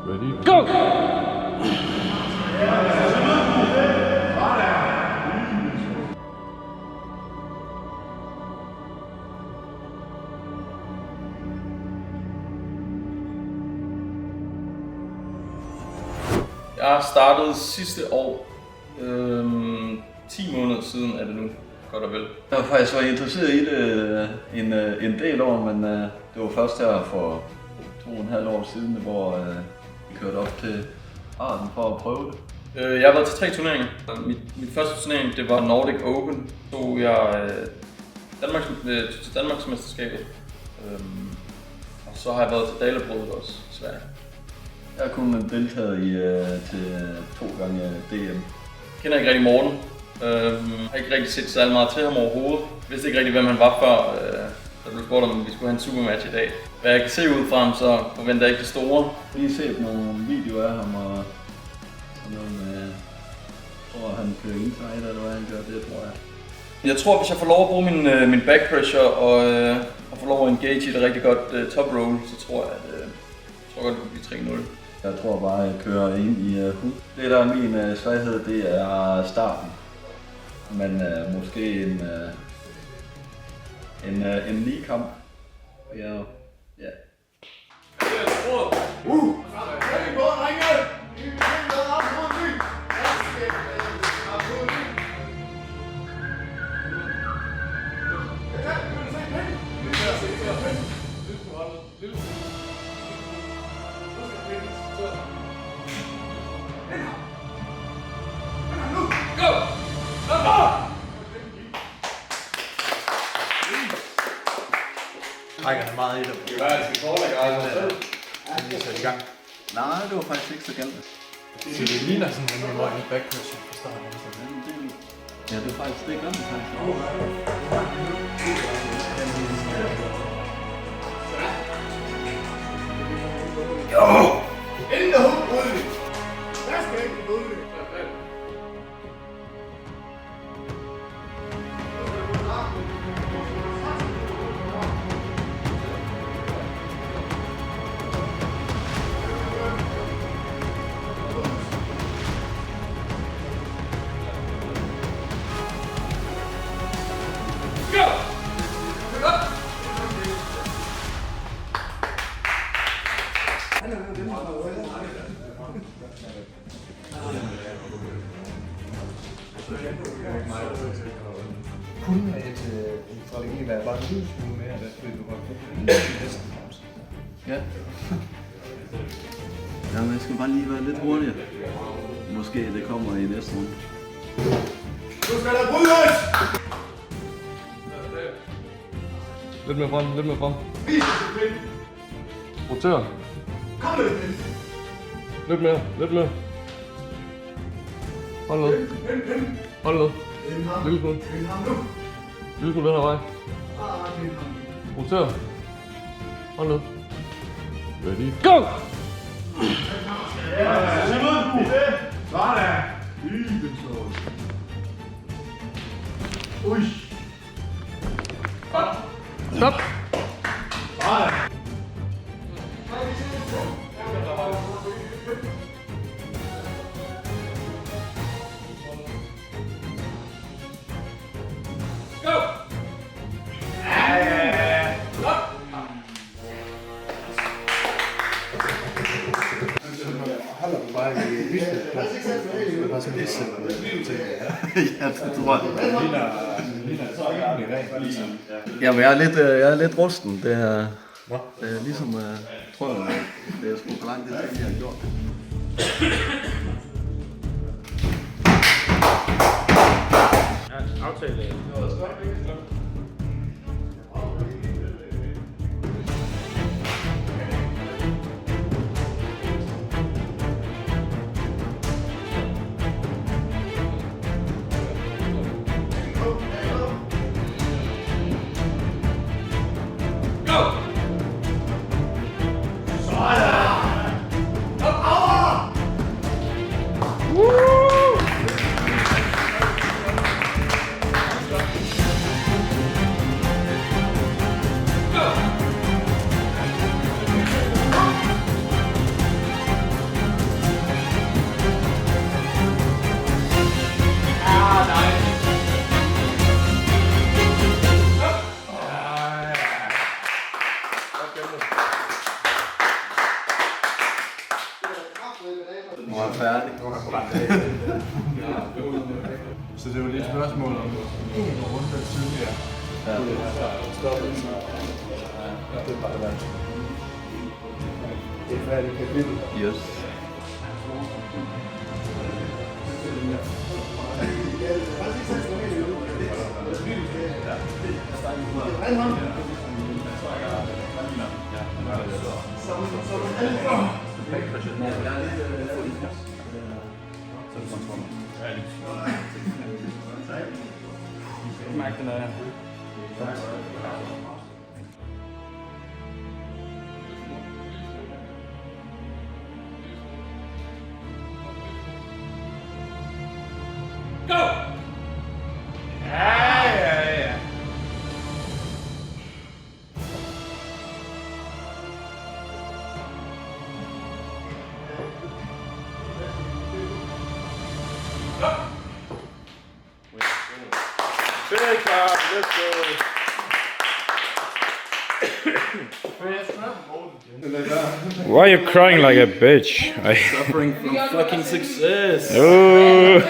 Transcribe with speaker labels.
Speaker 1: Ready? Go! Jeg startede sidste år. 10 måneder siden er det nu, godt og vel.
Speaker 2: Jeg har faktisk været interesseret i det en del år, men det var først her for 2,5 år siden, hvor vi kørte op til Arden for at prøve det.
Speaker 1: Jeg har været til 3 turneringer. Mit første turnering, det var Nordic Open. Så jeg til Danmarksmesterskabet. Og så har jeg været til Dalabrødet også i Sverige.
Speaker 2: Jeg har kun deltaget til 2 gange DM.
Speaker 1: Jeg kender ikke rigtig Morten. Har ikke rigtig set særlig meget til ham overhovedet. Jeg vidste ikke rigtig, hvem han var før, der blev spurgt om vi skulle have en supermatch i dag. Hvad jeg kan se ud fra ham, så forventer jeg ikke det store.
Speaker 2: Jeg har lige set nogle videoer af ham og sådan noget med, tror han kører inside eller hvad han gør, det tror jeg.
Speaker 1: Jeg tror, hvis jeg får lov at bruge min back pressure og får lov at engage i det rigtig godt top roll, så tror jeg, at det vil blive 3-0.
Speaker 2: Jeg tror bare, at jeg kører ind i hud. Det der er min svaghed, det er starten. Men måske en lige kamp. Ja.
Speaker 3: Trækker han meget i det.
Speaker 4: Det er det skal forelægge
Speaker 3: i gang.
Speaker 2: Nej, det var faktisk ikke så galt.
Speaker 3: Så det ligner sådan en meget en back pressure fra starten.
Speaker 2: Ja, det er faktisk det gør det faktisk.
Speaker 4: Inden der hul brydning. Der skal ikke brydning.
Speaker 3: Kunne et en strategi være bare en lille smule mere, der skulle du godt få næsten pause.
Speaker 2: Ja. Jamen, jeg skal bare lige være lidt hurtigere. Måske det kommer i næste runde.
Speaker 4: Nu skal der brydes!
Speaker 1: Lidt mere frem, lidt mere frem. Roter.
Speaker 4: Kom med det!
Speaker 1: Lidt mere. Hold ned. Lille smule. Lille smule den her vej. Roter. Hold ned. Ready, go!
Speaker 4: Simon! Sådan! Ui!
Speaker 1: Stop!
Speaker 4: Sådan!
Speaker 3: Holder du bare i lysplads? Det er bare sådan lidt sætter
Speaker 2: Ja, det tror jeg.
Speaker 3: Det ligner rimelig rent.
Speaker 2: Jamen, jeg er lidt rusten. Det er ligesom, tror jeg, det er sgu for lang tid, jeg har gjort.
Speaker 1: Aftale.
Speaker 2: Ja.
Speaker 3: Stoppet, så det er bare det værste. Det er færdigt kapitel.
Speaker 2: Yes.
Speaker 1: Mærke den der.
Speaker 4: Big clap, let's go.
Speaker 5: Why are you crying like a bitch?
Speaker 1: Suffering from fucking success.
Speaker 5: Oh.